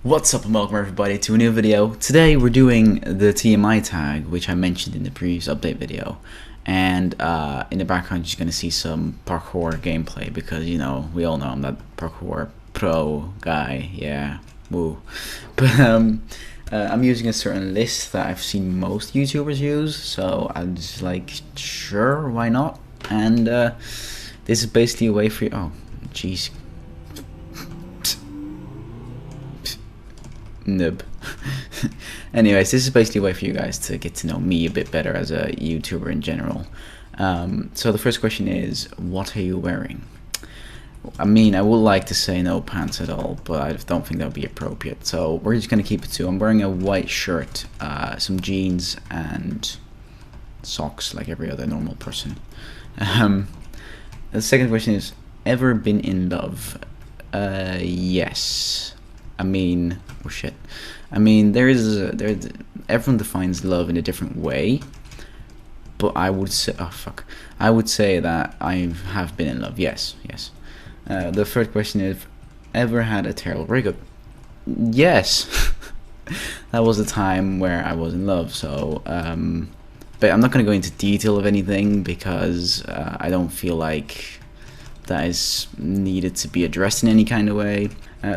What's up and welcome everybody to a new video. Today we're doing the TMI tag, which I mentioned in the previous update video. And in the background you're just going to see some parkour gameplay because, you know, we all know I'm that parkour pro guy, yeah, woo. But I'm using a certain list that I've seen most YouTubers use, so I'm just like, sure, why not? And this is basically a way for you, oh, jeez. Nub. Anyways, this is basically a way for you guys to get to know me a bit better as a YouTuber in general. So the first question is, what are you wearing? I mean, I would like to say no pants at all, but I don't think that would be appropriate. So we're just going to keep it to, I'm wearing a white shirt, some jeans, and socks like every other normal person. The second question is, ever been in love? Yes. I mean, oh shit. I mean, everyone defines love in a different way, but I would say, oh fuck, I would say that I have been in love. Yes. The third question is, ever had a terrible breakup? Yes. That was a time where I was in love. So, but I'm not going to go into detail of anything because I don't feel like that is needed to be addressed in any kind of way.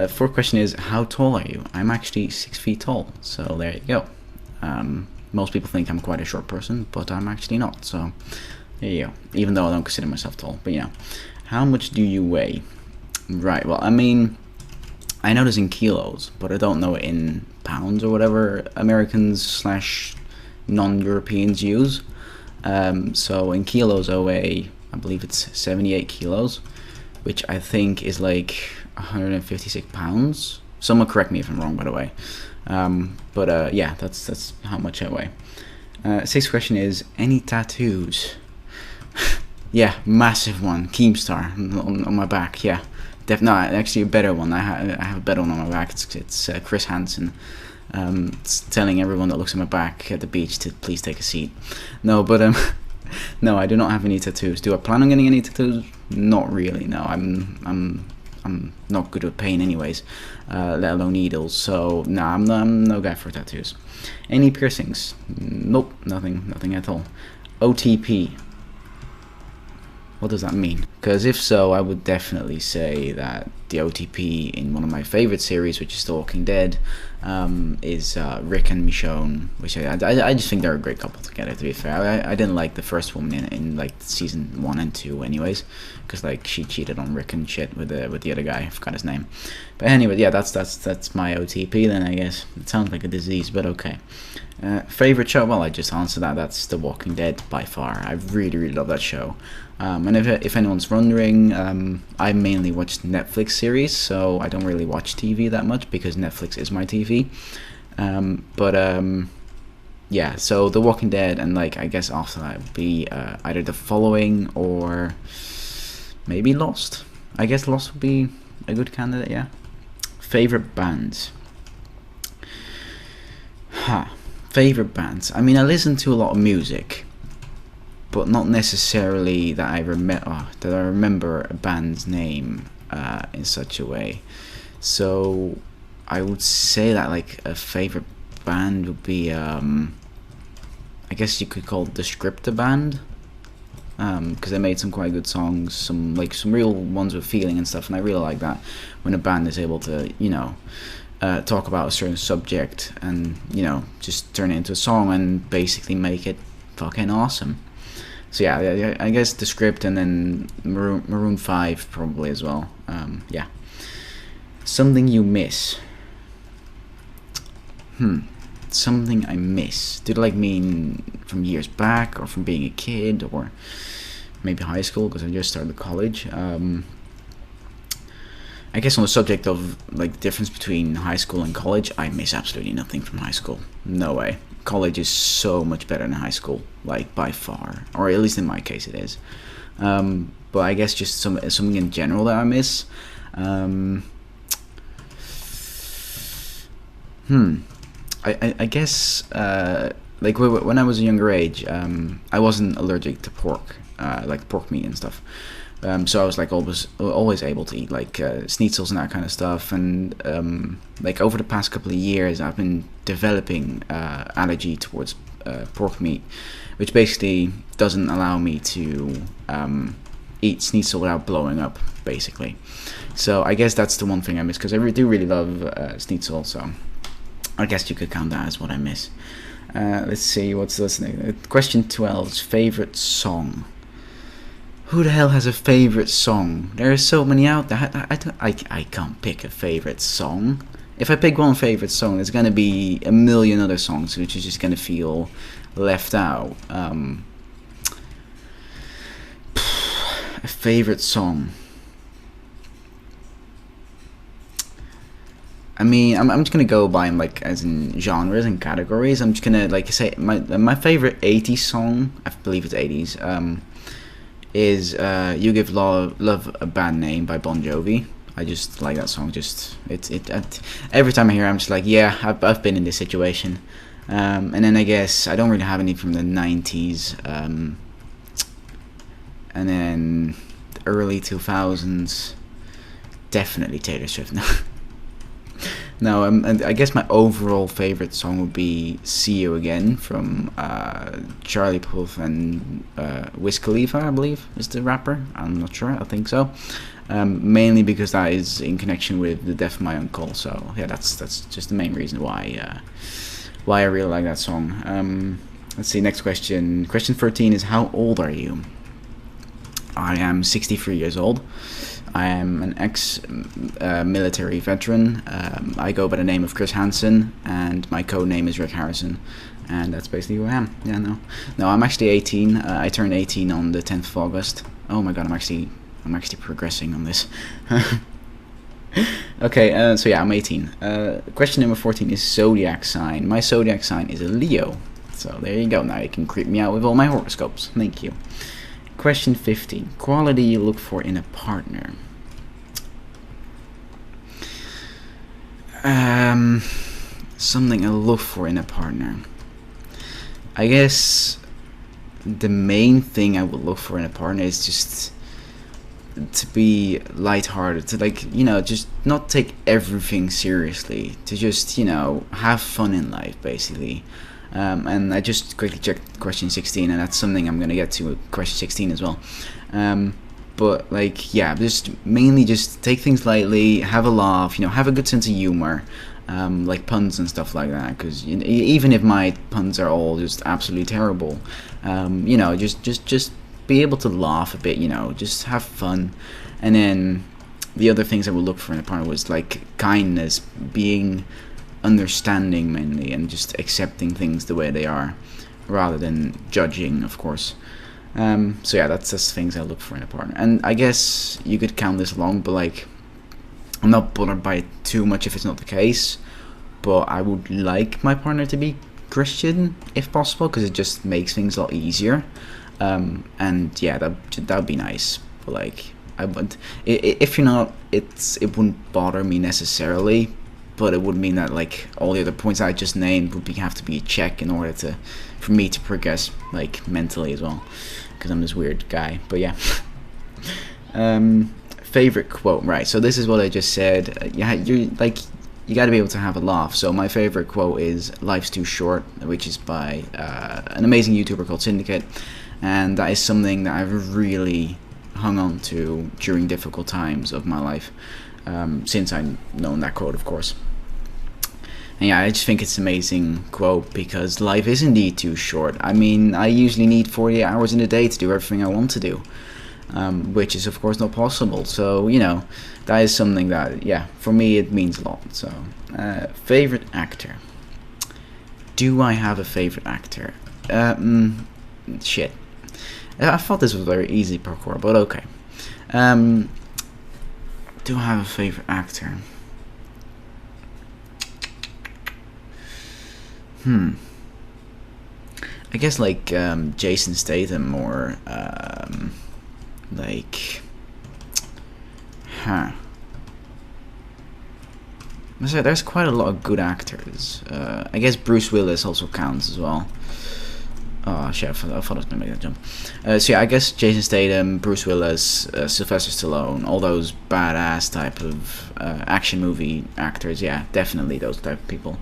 Fourth question is, how tall are you? I'm actually 6 feet tall, so there you go. Most people think I'm quite a short person, but I'm actually not, so there you go. Even though I don't consider myself tall, but yeah. How much do you weigh? Right, well, I mean, I know this in kilos, but I don't know it in pounds or whatever Americans / non-Europeans use. So in kilos I weigh, I believe it's 78 kilos, which I think is like 156 pounds. Someone correct me if I'm wrong, by the way. But yeah, that's how much I weigh. Sixth question is, any tattoos? Yeah, massive one, Keemstar on my back. Yeah, no, actually a better one. I have a better one on my back. It's Chris Hansen. It's telling everyone that looks at my back at the beach to please take a seat. No, but no, I do not have any tattoos. Do I plan on getting any tattoos? Not really. No, I'm not good with pain anyways, let alone needles. So no, I'm no guy for tattoos. Any piercings? Nope, nothing at all. OTP. What does that mean? Because if so, I would definitely say that the OTP in one of my favorite series, which is The Walking Dead, is Rick and Michonne, which I just think they're a great couple together, to be fair. I didn't like the first woman in like season 1 and 2 anyways, because like she cheated on Rick and shit with the other guy. I forgot his name. But anyway, yeah, that's my OTP then, I guess. It sounds like a disease, but okay. Favorite show? Well, I just answered that. That's The Walking Dead by far. I really love that show. And if anyone's wondering, I mainly watch Netflix series, so I don't really watch TV that much because Netflix is my TV. Yeah, so The Walking Dead, and like I guess after that would be either The Following or maybe Lost. I guess Lost would be a good candidate. Yeah. Favorite bands? Favorite bands. I mean, I listen to a lot of music, but not necessarily that I remember a band's name in such a way. So I would say that like a favorite band would be, I guess you could call it the Scripta band, because they made some quite good songs, some real ones with feeling and stuff, and I really like that when a band is able to, you know, talk about a certain subject and, you know, just turn it into a song and basically make it fucking awesome. So yeah, I guess the Script, and then Maroon 5 probably as well. Yeah. Something you miss? Something I miss. Did it like mean from years back, or from being a kid, or maybe high school, because I just started college? I guess on the subject of like the difference between high school and college, I miss absolutely nothing from high school. No way. College is so much better than high school, like by far, or at least in my case it is. But I guess just something in general that I miss. I guess like when I was a younger age, I wasn't allergic to pork, like pork meat and stuff. So I was like always able to eat like schnitzels and that kind of stuff. And like over the past couple of years, I've been developing allergy towards pork meat, which basically doesn't allow me to eat schnitzel without blowing up, basically. So I guess that's the one thing I miss, because I do really love schnitzel. So I guess you could count that as what I miss. Let's see, what's this next? Question 12 is favorite song. Who the hell has a favorite song? There are so many out there. I can't pick a favorite song. If I pick one favorite song, there's gonna be a million other songs which is just gonna feel left out. A favorite song. I mean, I'm just gonna go by like as in genres and categories. I'm just gonna like say my favorite 80s song. I believe it's 80s. Is "You Give Love a Bad Name" by Bon Jovi. I just like that song. Just every time I hear it, I'm just like, yeah, I've been in this situation. And then I guess I don't really have any from the 90s. And then the early 2000s, definitely Taylor Swift. No, and I guess my overall favorite song would be "See You Again" from Charlie Puth and Wiz Khalifa, I believe, is the rapper. I'm not sure. I think so. Mainly because that is in connection with the death of my uncle. So yeah, that's just the main reason why I really like that song. Let's see. Next question. Question 13 is, how old are you? I am 63 years old. I am an ex-military veteran. I go by the name of Chris Hansen, and my code name is Rick Harrison, and that's basically who I am. Yeah, no, I'm actually 18. I turned 18 on the 10th of August. Oh my god, I'm actually progressing on this. Okay, so yeah, I'm 18. Question number 14 is zodiac sign. My zodiac sign is a Leo. So there you go. Now you can creep me out with all my horoscopes. Thank you. Question 15. Quality you look for in a partner. Something I look for in a partner. I guess the main thing I would look for in a partner is just to be lighthearted, to just not take everything seriously, to just, have fun in life, basically. And I just quickly checked question 16, and that's something I'm going to get to with question 16 as well. But just mainly just take things lightly, have a laugh, have a good sense of humor, like puns and stuff like that, because even if my puns are all just absolutely terrible, just be able to laugh a bit, just have fun. And then the other things I would look for in a partner was like kindness, being understanding mainly, and just accepting things the way they are rather than judging, of course. So yeah, that's just things I look for in a partner. And I guess you could count this along, but I'm not bothered by it too much if it's not the case, but I would like my partner to be Christian if possible, because it just makes things a lot easier. And yeah, that would be nice. But I would, if you're not, it wouldn't bother me necessarily, but it would mean that all the other points I just named would have to be a check in order for me to progress mentally as well, because I'm this weird guy. But yeah. Favorite quote, right? So this is what I just said. You got to be able to have a laugh. So my favorite quote is "Life's too short," which is by an amazing YouTuber called Syndicate, and that is something that I've really hung on to during difficult times of my life, since I've known that quote, of course. And yeah, I just think it's an amazing quote, because life is indeed too short. I mean, I usually need 48 hours in a day to do everything I want to do, which is of course not possible. So that is something that, yeah, for me it means a lot. So favorite actor. Do I have a favorite actor? Shit. I thought this was very easy parkour, but okay. Do I have a favorite actor? I guess Jason Statham, or So there's quite a lot of good actors. I guess Bruce Willis also counts as well. Oh shit! I thought I was gonna make that jump. So yeah, I guess Jason Statham, Bruce Willis, Sylvester Stallone, all those badass type of action movie actors. Yeah, definitely those type of people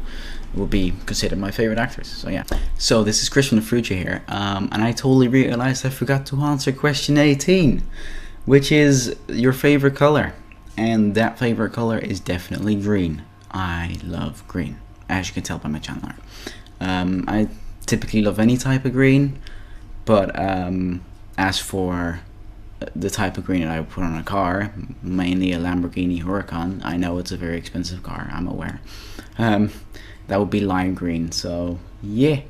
will be considered my favorite actors. So yeah. So this is Chris from the future here, and I totally realized I forgot to answer question 18, which is your favorite color, and that favorite color is definitely green. I love green, as you can tell by my channel art. I typically love any type of green, but as for the type of green that I would put on a car, mainly a Lamborghini Huracan, I know it's a very expensive car, I'm aware, that would be lime green. So yeah,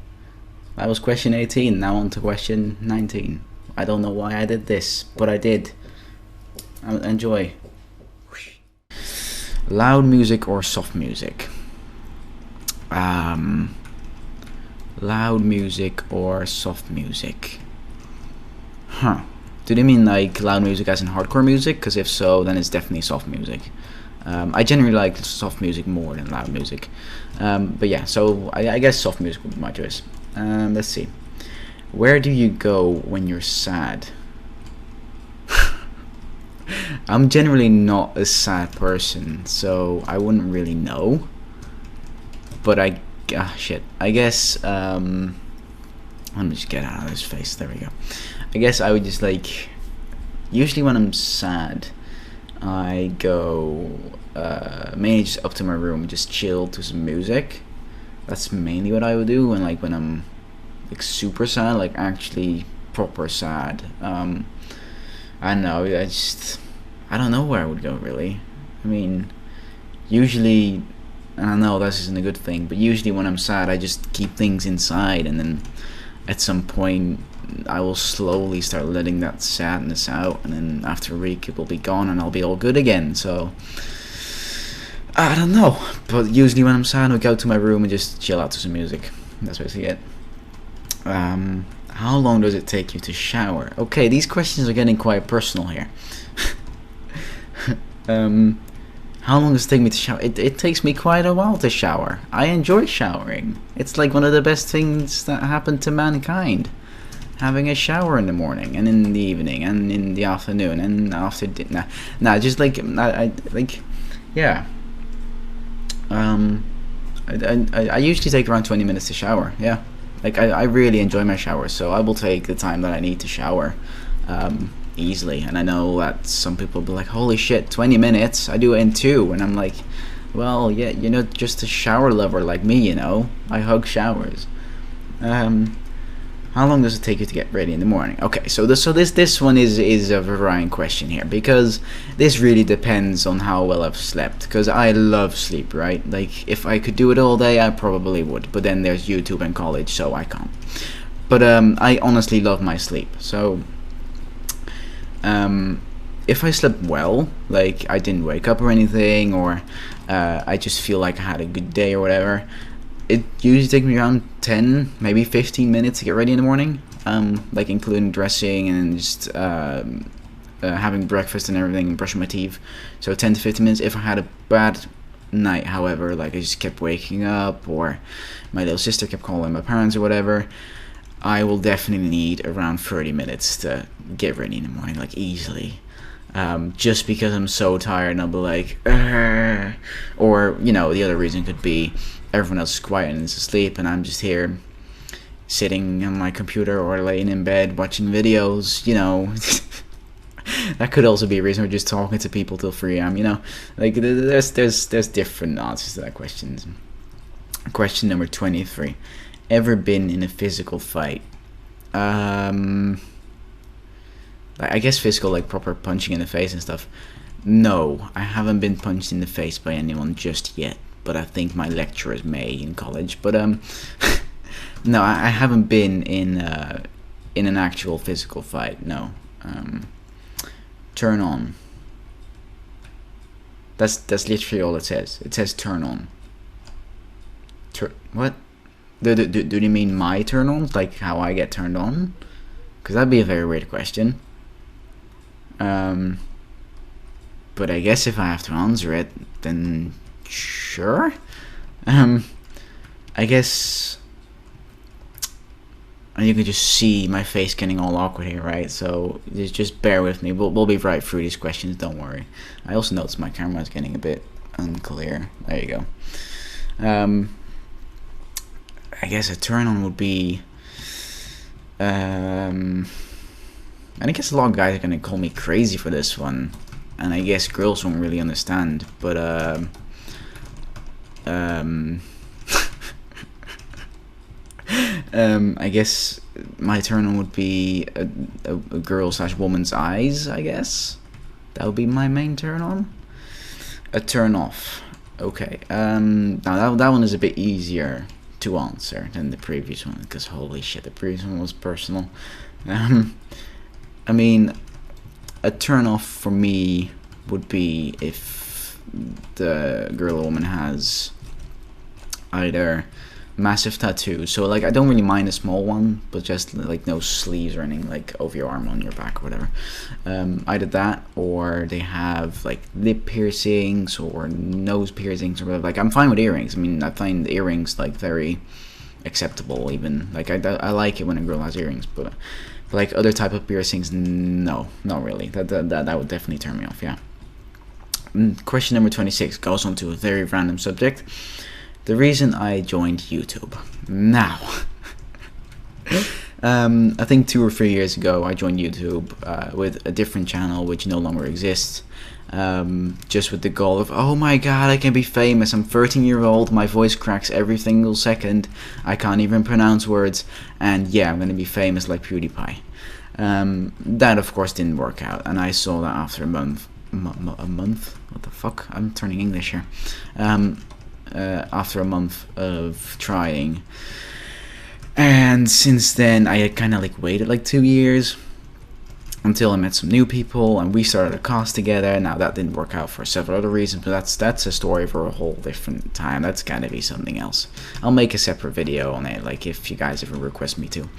that was question 18. Now on to question 19. I don't know why I did this, but I did. Enjoy. Loud music or soft music? Loud music or soft music? Huh. Do they mean like loud music as in hardcore music? Because if so, then it's definitely soft music. I generally like soft music more than loud music. But yeah, so I guess soft music would be my choice. Let's see. Where do you go when you're sad? I'm generally not a sad person, so I wouldn't really know. But shit. I guess, let me just get out of this face. There we go. I guess I would just like, usually when I'm sad, I go mainly just up to my room and just chill to some music. That's mainly what I would do when I'm like super sad, like actually proper sad. I don't know. I don't know where I would go really. I mean, usually, and I know this isn't a good thing, but usually when I'm sad, I just keep things inside, and then at some point I will slowly start letting that sadness out, and then after a week it will be gone and I'll be all good again. So I don't know, but usually when I'm sad, I'll go to my room and just chill out to some music. That's basically it. How long does it take you to shower? Okay, these questions are getting quite personal here. How long does it take me to shower? It takes me quite a while to shower. I enjoy showering. It's like one of the best things that happened to mankind. Having a shower in the morning and in the evening and in the afternoon and after just like yeah. I usually take around 20 minutes to shower. Yeah, like I really enjoy my shower, so I will take the time that I need to shower. Easily. And I know that some people will be like, holy shit, 20 minutes, I do it in 2, and I'm like, well, yeah, you're not just a shower lover like me, you know, I hug showers. How long does it take you to get ready in the morning? Okay, so this one is a varying question here, because this really depends on how well I've slept, because I love sleep, right? Like, if I could do it all day, I probably would, but then there's YouTube and college, so I can't. But I honestly love my sleep, so if I slept well, like I didn't wake up or anything, or I just feel like I had a good day or whatever, it usually takes me around 10, maybe 15 minutes to get ready in the morning, like including dressing and just having breakfast and everything and brushing my teeth. So 10 to 15 minutes. If I had a bad night, however, like I just kept waking up, or my little sister kept calling my parents or whatever, I will definitely need around 30 minutes to get ready in the morning, like easily. Just because I'm so tired, and I'll be like, "Argh." Or, you know, the other reason could be everyone else is quiet and is asleep, and I'm just here sitting on my computer or laying in bed watching videos, you know. That could also be a reason, we're just talking to people till 3 a.m., you know. Like, there's different answers to that question. Question number 23. Ever been in a physical fight? I guess physical, like proper punching in the face and stuff. No, I haven't been punched in the face by anyone just yet, but I think my lecturers may in college. But no, I haven't been in an actual physical fight. No. Turn on. That's literally all it says. It says turn on. What? Do you mean my turn ons, like how I get turned on? Because that'd be a very weird question. But I guess if I have to answer it, then sure. I guess and you can just see my face getting all awkward here, right? So just bear with me. We'll be right through these questions, don't worry. I also noticed my camera is getting a bit unclear. There you go. I guess a turn on would be, and I guess a lot of guys are gonna call me crazy for this one, and I guess girls won't really understand, but I guess my turn on would be a girl / woman's eyes. I guess that would be my main turn on. A turn off. Okay. Now that one is a bit easier to answer than the previous one, because holy shit, the previous one was personal. I mean, a turn off for me would be if the girl or woman has either massive tattoos, so like I don't really mind a small one, but just like no sleeves or anything, like over your arm, on your back, or whatever. Either that, or they have like lip piercings or nose piercings or whatever. Like I'm fine with earrings. I mean, I find earrings like very acceptable. Even like I like it when a girl has earrings, but like other type of piercings, no, not really. That would definitely turn me off. Yeah. Question number 26 goes on to a very random subject. The reason I joined YouTube. Now, I think 2 or 3 years ago I joined YouTube with a different channel which no longer exists, just with the goal of, oh my god, I can be famous. I'm 13-year-old, my voice cracks every single second, I can't even pronounce words, and yeah, I'm gonna be famous like PewDiePie. That of course didn't work out, and I saw that after a month? What the fuck? I'm turning English here. After a month of trying, and since then I had kind of like waited like 2 years until I met some new people and we started a cast together. Now that didn't work out for several other reasons, but that's a story for a whole different time. That's gotta be something else. I'll make a separate video on it, like if you guys ever request me to.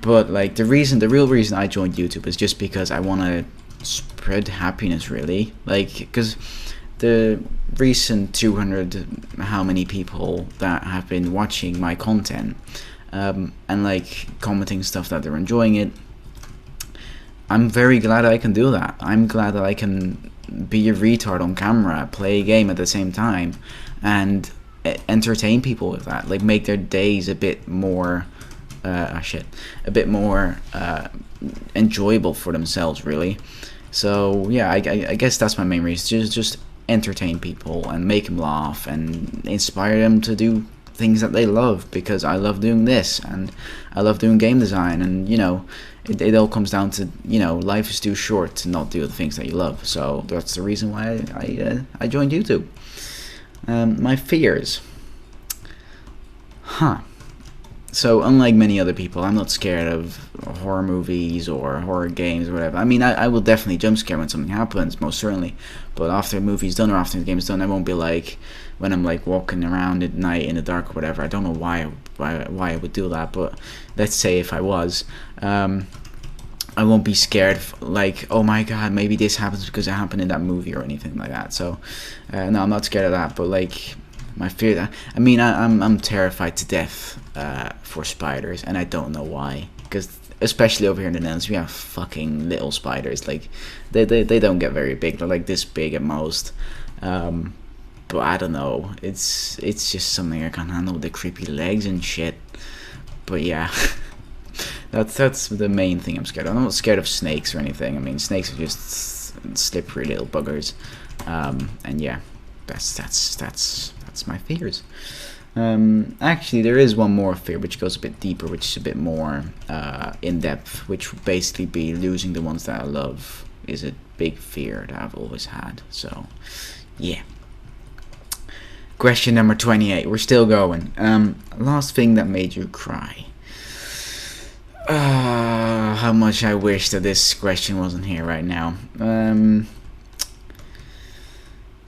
But like the real reason I joined YouTube is just because I want to spread happiness, really, like because the recent 200 how many people that have been watching my content and like commenting stuff that they're enjoying it, I'm very glad I can do that. I'm glad that I can be a retard on camera, play a game at the same time, and entertain people with that, like make their days a bit more a bit more enjoyable for themselves, really. So yeah, I guess that's my main reason, just entertain people and make them laugh and inspire them to do things that they love, because I love doing this and I love doing game design, and you know, it all comes down to, you know, life is too short to not do the things that you love. So that's the reason why I joined YouTube. My fears, so unlike many other people, I'm not scared of horror movies or horror games or whatever. I mean, I will definitely jump scare when something happens, most certainly. But after the movie's done or after the game's done, I won't be like, when I'm like walking around at night in the dark or whatever. I don't know why I would do that, but let's say if I was, I won't be scared like, oh my god, maybe this happens because it happened in that movie or anything like that. So no, I'm not scared of that. But like, my fear, I mean, I'm terrified to death for spiders, and I don't know why. Because especially over here in the Netherlands, we have fucking little spiders. Like they don't get very big. They're like this big at most. But I don't know. It's just something I can't handle, the creepy legs and shit. But yeah, that's the main thing I'm scared of. I'm not scared of snakes or anything. I mean, snakes are just slippery little buggers. And yeah, that's my fears. Actually, there is one more fear which goes a bit deeper, which is a bit more in depth, which would basically be losing the ones that I love. Is a big fear that I've always had. So yeah. Question number 28. We're still going. Last thing that made you cry. How much I wish that this question wasn't here right now.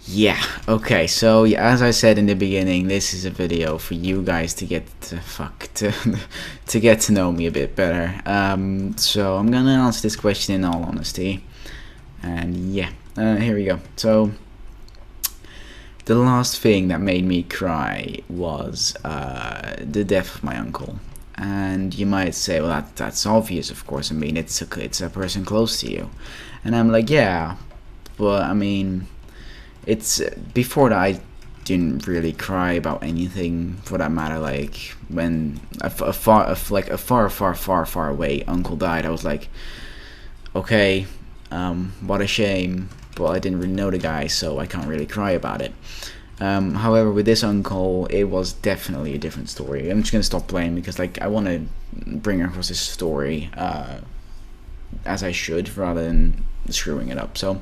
Yeah, okay, so yeah, as I said in the beginning, this is a video for you guys to get to get to know me a bit better. So I'm gonna answer this question in all honesty, and yeah, here we go. So the last thing that made me cry was the death of my uncle. And you might say, well, that's obvious, of course. I mean, it's a person close to you. And I'm like, yeah, but I mean, it's before that I didn't really cry about anything for that matter. Like when a far away uncle died, I was like, okay, what a shame. But I didn't really know the guy, so I can't really cry about it. However, with this uncle, it was definitely a different story. I'm just gonna stop playing because like I want to bring across this story as I should, rather than screwing it up. So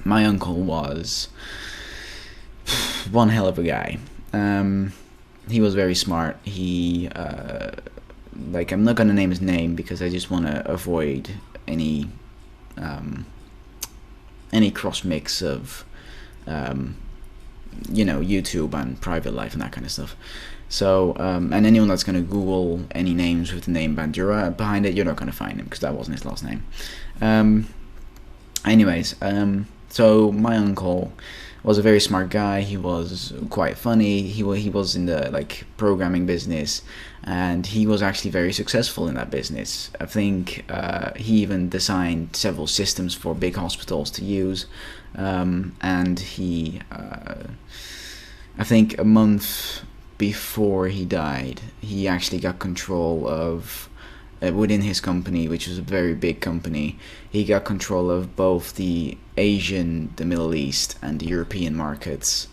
my uncle was one hell of a guy. He was very smart. He like, I'm not gonna name his name because I just want to avoid any cross mix of YouTube and private life and that kind of stuff. So and anyone that's gonna Google any names with the name Bandura behind it, you're not gonna find him because that wasn't his last name. So my uncle was a very smart guy. He was quite funny. He was in the like programming business, and he was actually very successful in that business. I think he even designed several systems for big hospitals to use, and he I think a month before he died, he actually got control of within his company, which was a very big company. He got control of both the Asian, the Middle East, and the European markets,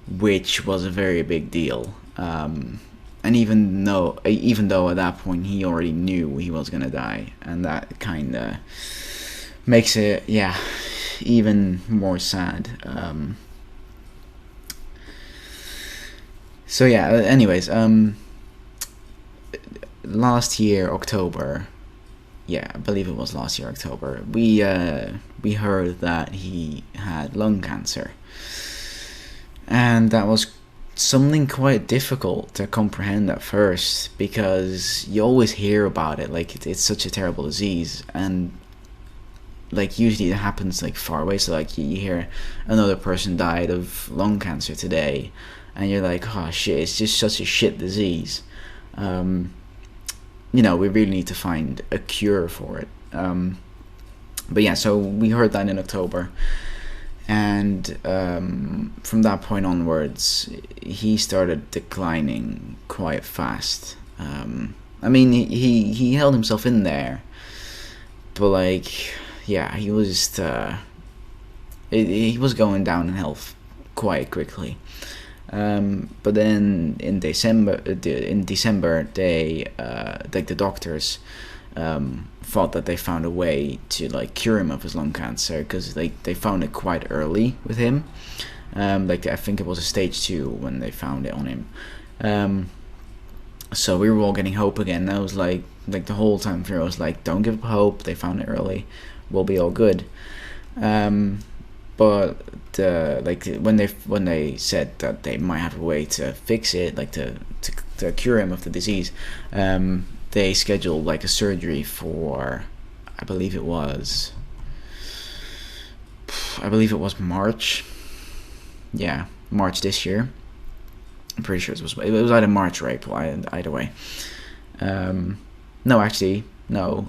which was a very big deal. And even though at that point he already knew he was gonna die, and that kind of makes it, yeah, even more sad. So yeah. Anyways, last year October, yeah, I believe it was last year October, we heard that he had lung cancer, and that was something quite difficult to comprehend at first because you always hear about it, like it's such a terrible disease, and like usually it happens like far away. So like you hear another person died of lung cancer today, and you're like, oh shit, it's just such a shit disease. We really need to find a cure for it. But yeah, so we heard that in October, and from that point onwards, he started declining quite fast. I mean, he held himself in there, but like, yeah, he was just he was going down in health quite quickly. But then in December, they like the doctors thought that they found a way to like cure him of his lung cancer, because like they found it quite early with him. Like I think it was a stage 2 when they found it on him. So we were all getting hope again. I was like the whole time through, I was like, don't give up hope. They found it early. We'll be all good. But when they said that they might have a way to fix it, like to cure him of the disease, they scheduled like a surgery for, I believe it was March. Yeah, March this year. I'm pretty sure it was either March or April. Either way. No, actually, no.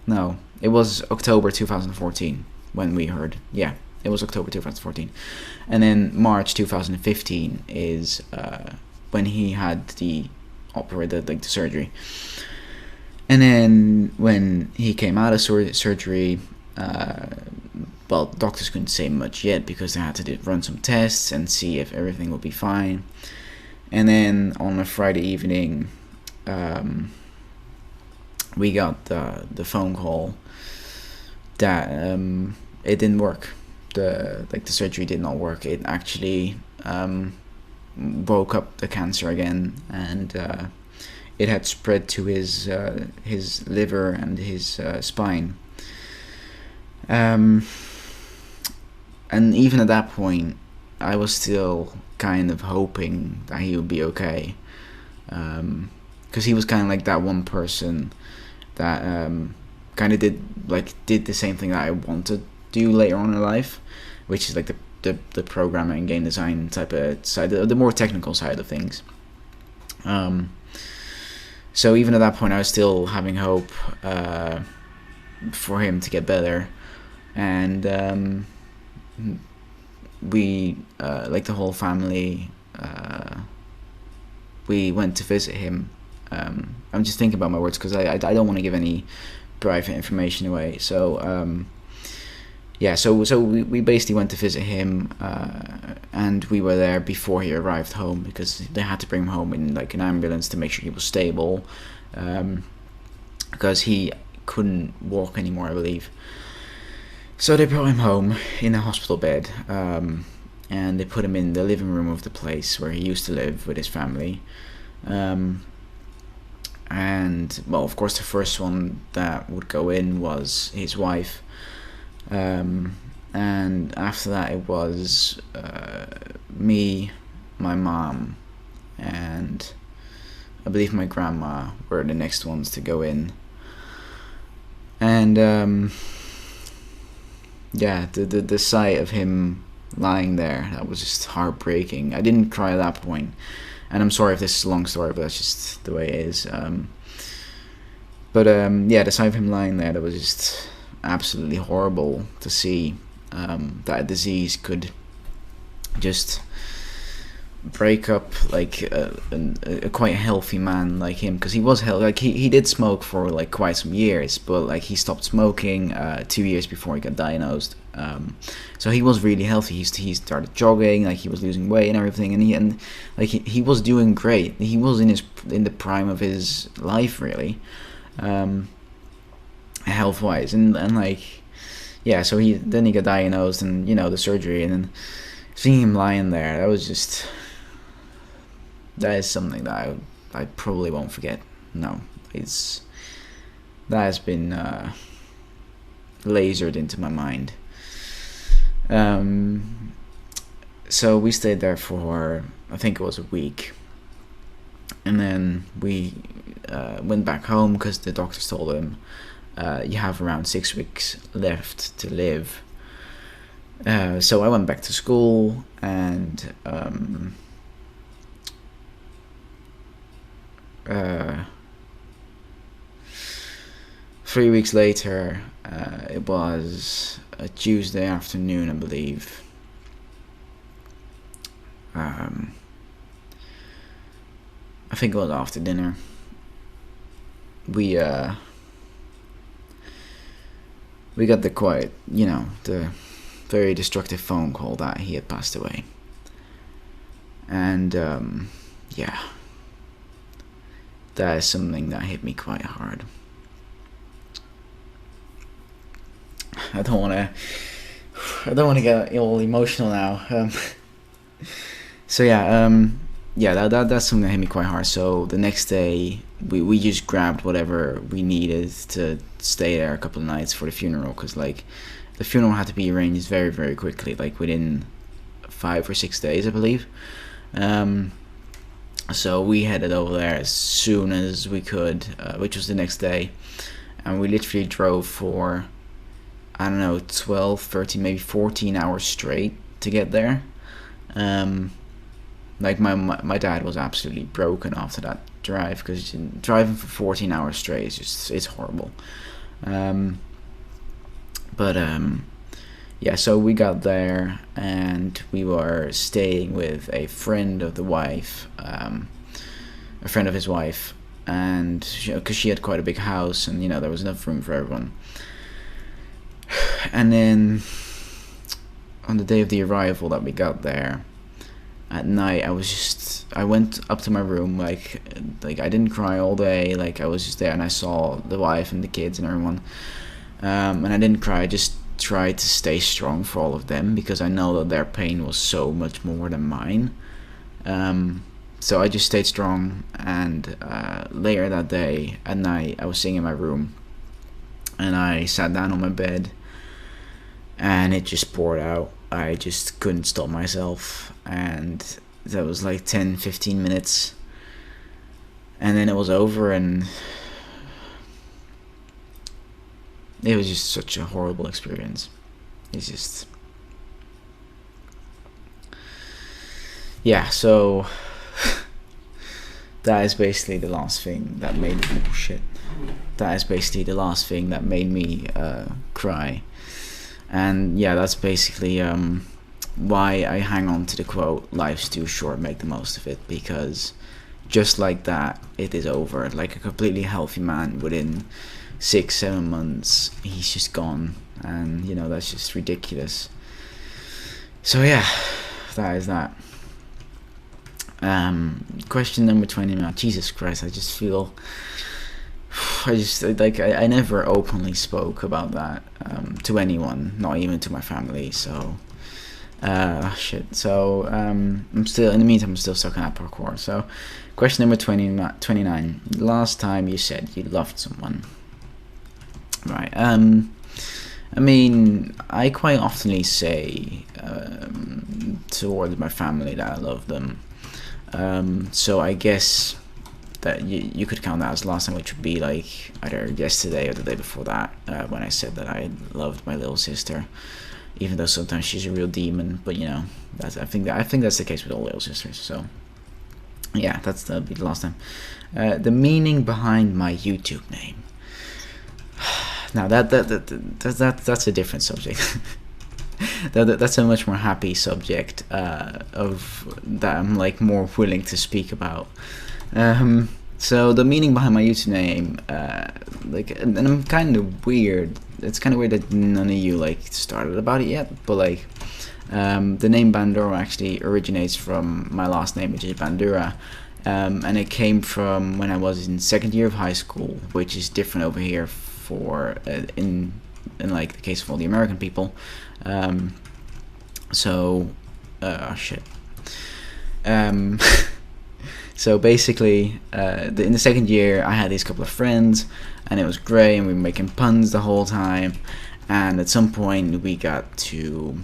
No, it was October 2014 when we heard. Yeah, it was October 2014. And then March 2015 is when he had the surgery. And then when he came out of surgery, well, doctors couldn't say much yet because they had to run some tests and see if everything would be fine. And then on a Friday evening, we got the phone call that it didn't work. The surgery did not work. It actually woke up the cancer again, and it had spread to his liver and his spine. And even at that point, I was still kind of hoping that he would be okay, because he was kind of like that one person that kind of did the same thing that I wanted to do later on in life, which is like the programming, game design type of side, the more technical side of things. So even at that point, I was still having hope for him to get better, and we, like the whole family, we went to visit him. I'm just thinking about my words because I don't want to give any private information away. So yeah, so we basically went to visit him, and we were there before he arrived home because they had to bring him home in like an ambulance to make sure he was stable, because he couldn't walk anymore, I believe. So they brought him home in a hospital bed, and they put him in the living room of the place where he used to live with his family. And well, of course, the first one that would go in was his wife. And after that it was me, my mom, and I believe my grandma were the next ones to go in. And yeah, the sight of him lying there, that was just heartbreaking. I didn't cry at that point, and I'm sorry if this is a long story, but that's just the way it is. But yeah, the sight of him lying there, that was just absolutely horrible to see, that a disease could just break up like a quite healthy man like him, because he was healthy. Like he did smoke for like quite some years, but like he stopped smoking 2 years before he got diagnosed. So he was really healthy. He started jogging, like he was losing weight and everything, and he was doing great. He was in the prime of his life, really, health wise, and like yeah. So he got diagnosed, and the surgery, and then seeing him lying there, that is something that I probably won't forget. No, that has been lasered into my mind. So we stayed there for, I think it was a week, and then we went back home because the doctors told him you have around 6 weeks left to live. So I went back to school, and 3 weeks later, it was a Tuesday afternoon, I believe. I think it was after dinner. We got the the very destructive phone call that he had passed away. And yeah, that is something that hit me quite hard. I don't want to get all emotional now. So yeah, that's something that hit me quite hard. So the next day, we just grabbed whatever we needed to stay there a couple of nights for the funeral, because like the funeral had to be arranged very, very quickly, like within 5 or 6 days, I believe. So we headed over there as soon as we could, which was the next day, and we literally drove for, I don't know, 12, 13, maybe 14 hours straight to get there. Like my dad was absolutely broken after that drive, because driving for 14 hours straight it's horrible. But yeah, so we got there, and we were staying with a friend of the wife, a friend of his wife, and because she had quite a big house, and there was enough room for everyone. And then on the day of the arrival that we got there, at night, I went up to my room, like I didn't cry all day, like I was just there, and I saw the wife and the kids and everyone, and I didn't cry. I just tried to stay strong for all of them, because I know that their pain was so much more than mine. So I just stayed strong, and later that day, at night, I was sitting in my room, and I sat down on my bed, and it just poured out. I just couldn't stop myself, and that was like 10-15 minutes, and then it was over, and it was just such a horrible experience. It's just, yeah, so that is basically the last thing that made me, oh shit, that is basically the last thing that made me cry. And yeah, that's basically why I hang on to the quote, life's too short, make the most of it, because just like that, it is over. Like a completely healthy man, within 6-7 months, he's just gone. And you know, that's just ridiculous. So yeah, that is that. Question number 20 now. Jesus Christ, I just feel, I never openly spoke about that to anyone, not even to my family. So shit. So I'm still, in the meantime, I'm still stuck in that parkour. So question number 29. Last time you said you loved someone. Right. I mean, I quite oftenly say towards my family that I love them. So I guess that you could count that as last time, which would be like either yesterday or the day before that, when I said that I loved my little sister, even though sometimes she's a real demon. But you know, I think that's the case with all little sisters. So yeah, that'll be the last time. The meaning behind my YouTube name. Now that's a different subject. That's a much more happy subject of that I'm like more willing to speak about. So the meaning behind my YouTube name, and I'm kind of weird. It's kind of weird that none of you like started about it yet, but like the name Bandura actually originates from my last name, which is Bandura. And it came from when I was in second year of high school, which is different over here for in like the case of all the American people. Shit. So basically, in the second year, I had these couple of friends, and it was great, and we were making puns the whole time. And at some point, we got to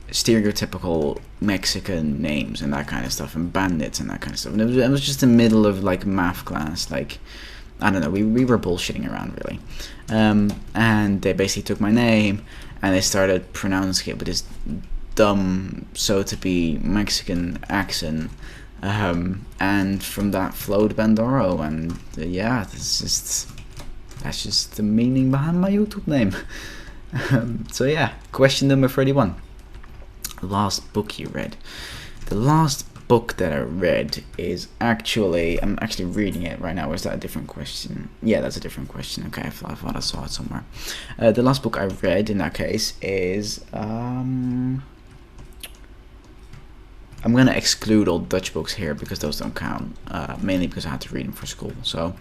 stereotypical Mexican names and that kind of stuff, and bandits and that kind of stuff. And it was just the middle of like math class, like I don't know. We were bullshitting around really, and they basically took my name and they started pronouncing it with this dumb, so to be Mexican accent, and from that flowed Bandoro, and yeah, that's just the meaning behind my YouTube name. So yeah, question number 31. Last book you read. The last book that I read is actually, I'm actually reading it right now. Or is that a different question? Yeah, that's a different question. Okay, I thought I saw it somewhere. The last book I read in that case is I'm gonna exclude all Dutch books here because those don't count, mainly because I had to read them for school. So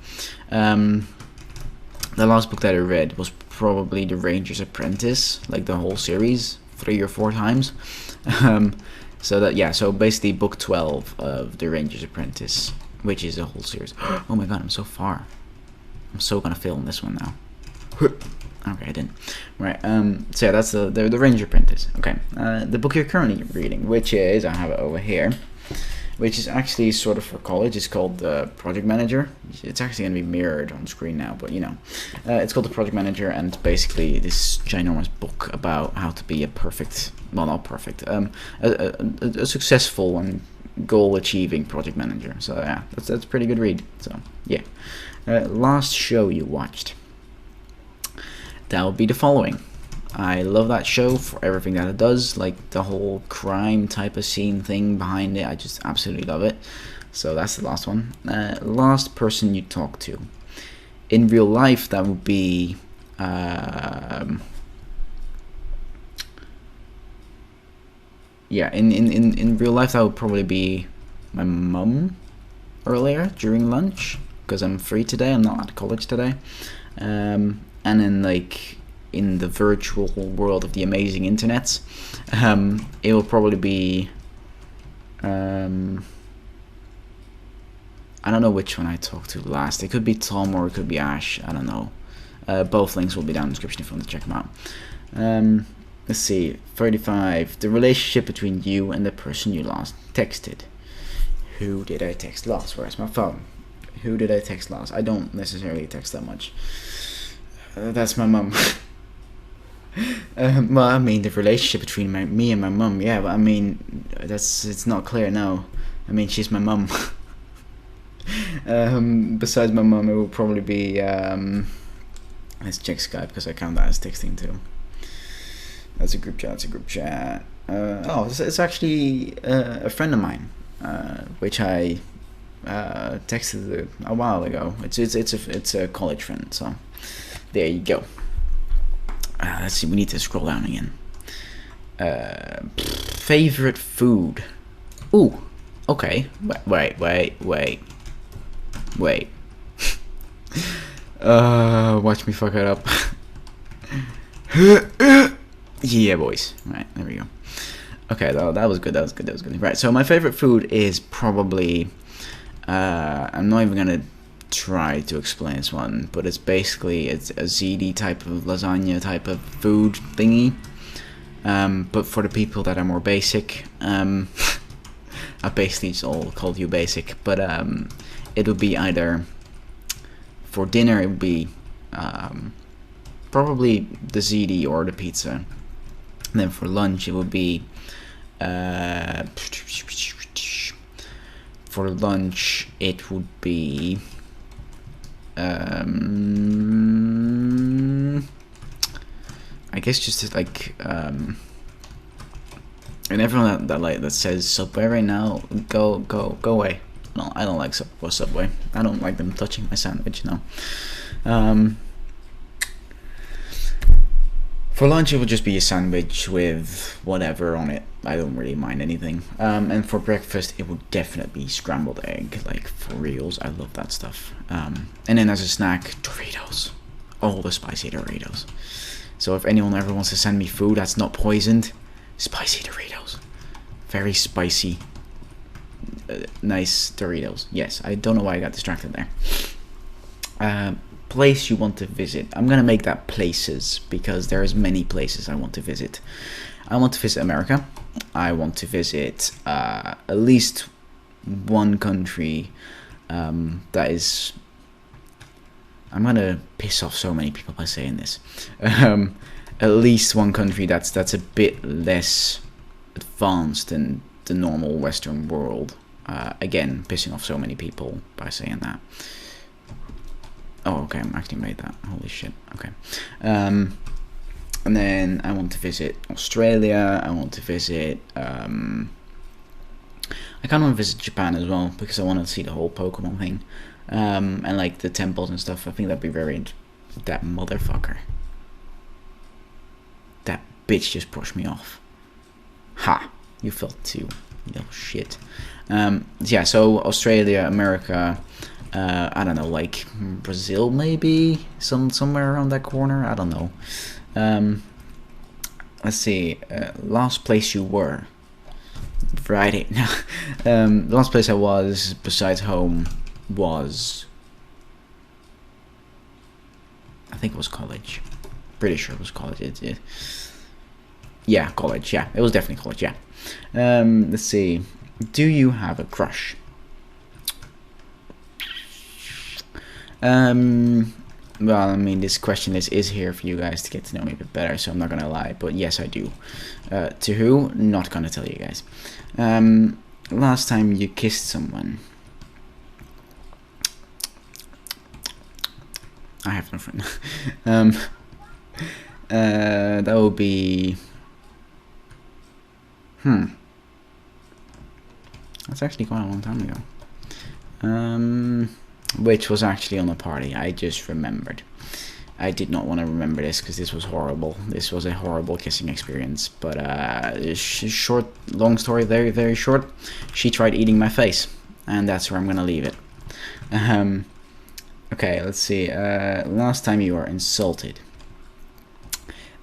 the last book that I read was probably The Ranger's Apprentice, like the whole series, 3 or 4 times. So basically book 12 of The Ranger's Apprentice, which is a whole series. Oh my god, I'm so far. I'm so gonna fail on this one now. Okay, I didn't. Right, so yeah, that's the Ranger Apprentice. Okay, the book you're currently reading, which is, I have it over here, which is actually sort of for college. It's called The Project Manager. It's actually going to be mirrored on screen now, but you know. It's called The Project Manager, and basically this ginormous book about how to be a perfect, well, not perfect, a successful and goal-achieving project manager. So yeah, that's a pretty good read. So yeah. Last show you watched. That would be The Following. I love that show for everything that it does, like the whole crime type of scene thing behind it. I just absolutely love it. So that's the last one. Last person you talk to. In real life, that would be in real life that would probably be my mum earlier during lunch, because I'm free today. I'm not at college today. And then like in the virtual world of the amazing internet, it will probably be I don't know which one I talked to last. It could be Tom or it could be Ash. I don't know. Both links will be down in the description if you want to check them out. Let's see. 35. The relationship between you and the person you last texted. Who did I text last? Where's my phone? Who did I text last? I don't necessarily text that much. That's my mum. Well, I mean, the relationship between me and my mum, yeah, but I mean, it's not clear now. I mean, she's my mum. Besides my mum, it will probably be, let's check Skype, because I count that as texting too. That's a group chat, it's actually a friend of mine, which I texted a while ago. It's a college friend, so there you go. Let's see, we need to scroll down again. Favorite food. Ooh, okay. Wait. Watch me fuck it up. Yeah, boys. Right, there we go. Okay, that was good. Right, so my favorite food is probably. I'm not even gonna try to explain this one, but it's basically a ziti type of lasagna type of food thingy. But for the people that are more basic, I basically just all called you basic. But it would be either for dinner. It would be probably the ziti or the pizza. And then for lunch, it would be for lunch it would be I guess just like and everyone that says Subway right now, go away. No, I don't like Subway. I don't like them touching my sandwich. No. For lunch, it would just be a sandwich with whatever on it. I don't really mind anything. And for breakfast, it would definitely be scrambled egg, like for reals. I love that stuff. And then as a snack, Doritos. All the spicy Doritos. So if anyone ever wants to send me food that's not poisoned, spicy Doritos. Very spicy, nice Doritos. Yes, I don't know why I got distracted there. Place you want to visit. I'm gonna make that places because there's many places I want to visit. I want to visit America. I want to visit at least one country that is. I'm gonna piss off so many people by saying this. At least one country that's a bit less advanced than the normal Western world. Again, pissing off so many people by saying that. Oh, okay, I actually made that. Holy shit. Okay. And then I want to visit Australia. I want to visit. I kind of want to visit Japan as well because I want to see the whole Pokemon thing, and like the temples and stuff. I think that'd be very. That motherfucker. That bitch just pushed me off. Ha! You felt too, you little shit. Yeah. So Australia, America. I don't know, like Brazil maybe, somewhere around that corner. I don't know. Let's see. Last place you were. Friday. The last place I was besides home was. I think it was college. Pretty sure it was college. Yeah, college. Yeah, it was definitely college. Yeah. Let's see. Do you have a crush? Well, I mean, this question is here for you guys to get to know me a bit better, so I'm not gonna lie, but yes, I do. To who? Not gonna tell you guys. Last time you kissed someone. I have no friend. That would be. That's actually quite a long time ago. Which was actually on a party. I just remembered. I did not want to remember this because this was horrible. This was a horrible kissing experience. But long story, very, very short. She tried eating my face, and that's where I'm gonna leave it. Okay, let's see. Last time you were insulted.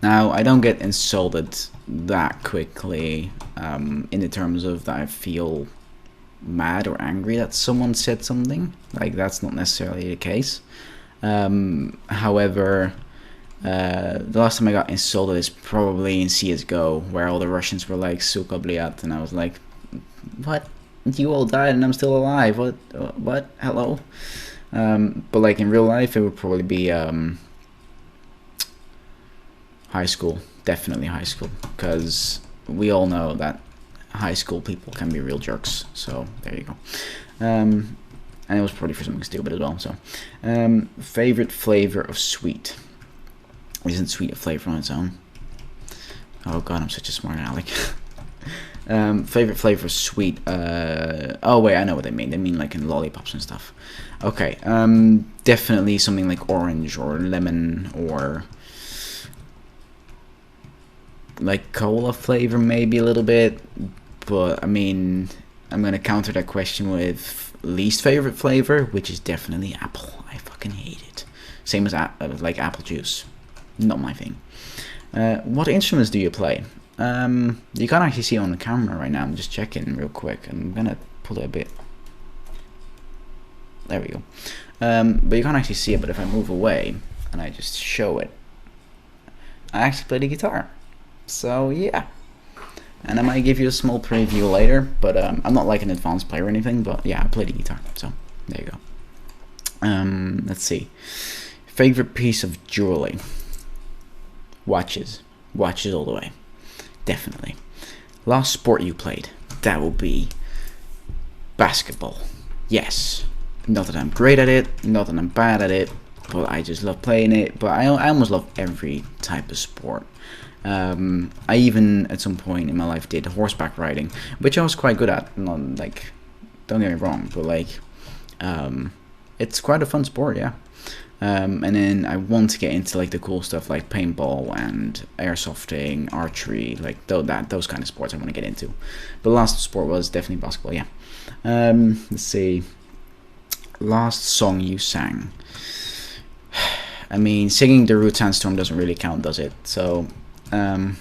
Now, I don't get insulted that quickly in the terms of that I feel mad or angry that someone said something. Like, that's not necessarily the case. However, the last time I got insulted is probably in CSGO, where all the Russians were like, Suka bliat, and I was like, what? You all died and I'm still alive. What? Hello? But like in real life, it would probably be High school, definitely high school, because we all know that high school people can be real jerks. So there you go. And it was probably for something stupid as well. So, favorite flavor of sweet. Isn't sweet a flavor on its own? Oh god, I'm such a smart aleck. Favorite flavor of sweet. Oh wait, I know what they mean. They mean like in lollipops and stuff. Okay. Definitely something like orange or lemon or like cola flavor, maybe a little bit. But I mean, I'm gonna counter that question with least favorite flavor, which is definitely apple. I fucking hate it. Same as like apple juice. Not my thing. What instruments do you play? You can't actually see it on the camera right now. I'm just checking real quick. I'm gonna pull it a bit. There we go. But you can't actually see it. But if I move away and I just show it, I actually play the guitar. So yeah. And I might give you a small preview later. But I'm not like an advanced player or anything. But yeah, I play the guitar. So there you go. Let's see. Favorite piece of jewelry. Watches all the way, definitely. Last sport you played, that will be basketball. Yes, not that I'm great at it, not that I'm bad at it, but I just love playing it. But I almost love every type of sport. I even at some point in my life did horseback riding, which I was quite good at. Not like, don't get me wrong, but like, it's quite a fun sport, yeah. And then I want to get into like the cool stuff like paintball and airsofting, archery, like those kind of sports I want to get into. But the last sport was definitely basketball, yeah. Let's see. Last song you sang. I mean, singing The Root Sandstorm doesn't really count, does it? So I'm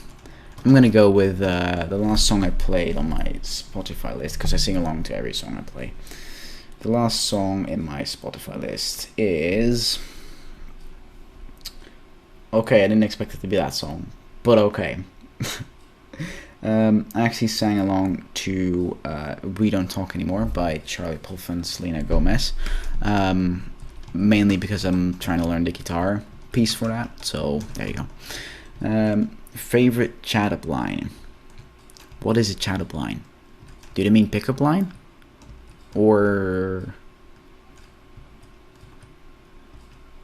gonna go with the last song I played on my Spotify list, because I sing along to every song I play. The last song in my Spotify list is... Okay, I didn't expect it to be that song, but okay. I actually sang along to We Don't Talk Anymore by Charlie Puth and Selena Gomez. Mainly because I'm trying to learn the guitar piece for that, so there you go. Favorite chat-up line. What is a chat-up line? Do they mean pick-up line? Or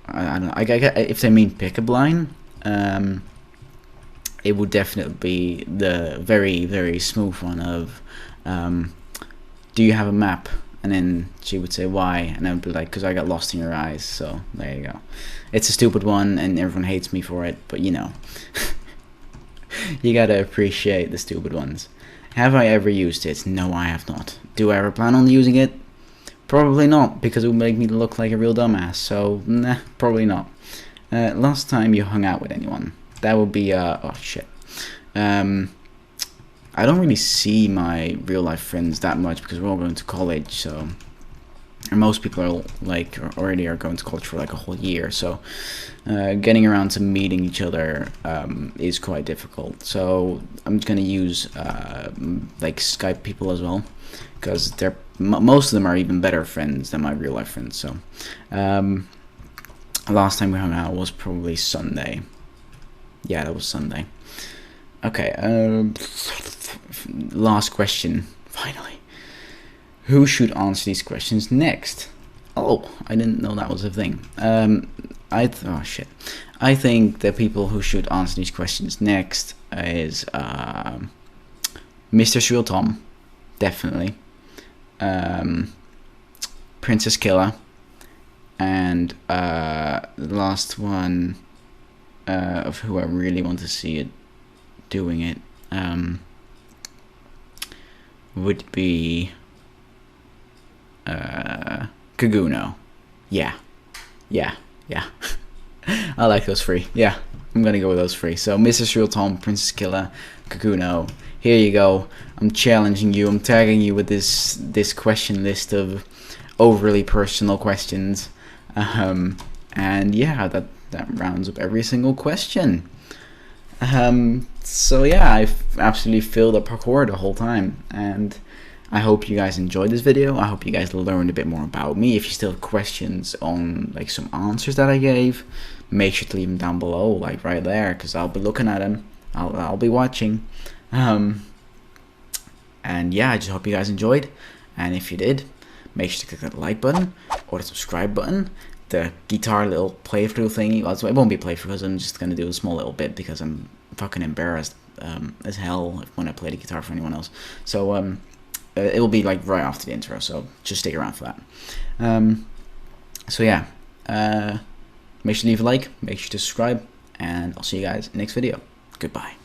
I don't know. If they mean pickup line, it would definitely be the very, very smooth one of, do you have a map? And then she would say why, and I would be like, because I got lost in your eyes. So there you go. It's a stupid one, and everyone hates me for it, but you know, you gotta appreciate the stupid ones. Have I ever used it? No, I have not. Do I ever plan on using it? Probably not, because it would make me look like a real dumbass. So, nah, probably not. Last time you hung out with anyone. That would be, oh shit. I don't really see my real life friends that much because we're all going to college, so... And most people are like already are going to college for like a whole year, so getting around to meeting each other is quite difficult. So I'm just gonna use like Skype people as well, because they're most of them are even better friends than my real life friends. So last time we hung out was probably Sunday. Yeah, that was Sunday. Okay, last question, finally. Who should answer these questions next? Oh, I didn't know that was a thing. Oh shit. I think the people who should answer these questions next is Mr. Shrill Tom, definitely. Princess Killa, and the last one of who I really want to see it doing it would be Kaguno. Yeah. I like those three. Yeah, I'm gonna go with those three. So Mrs. Real Tom, Princess Killa, Kaguno. Here you go. I'm challenging you. I'm tagging you with this question list of overly personal questions. And yeah, that rounds up every single question. So yeah, I've absolutely filled up parkour the whole time, and I hope you guys enjoyed this video. I hope you guys learned a bit more about me. If you still have questions on like some answers that I gave, make sure to leave them down below, like right there, because I'll be looking at them. I'll be watching. And yeah, I just hope you guys enjoyed, and if you did, make sure to click that like button or the subscribe button. The guitar little playthrough thingy, well, it won't be a playthrough because I'm just gonna do a small little bit because I'm fucking embarrassed as hell when I play the guitar for anyone else. So it will be like right after the intro, so just stick around for that. So yeah, make sure to leave a like, make sure to subscribe, and I'll see you guys next video. Goodbye.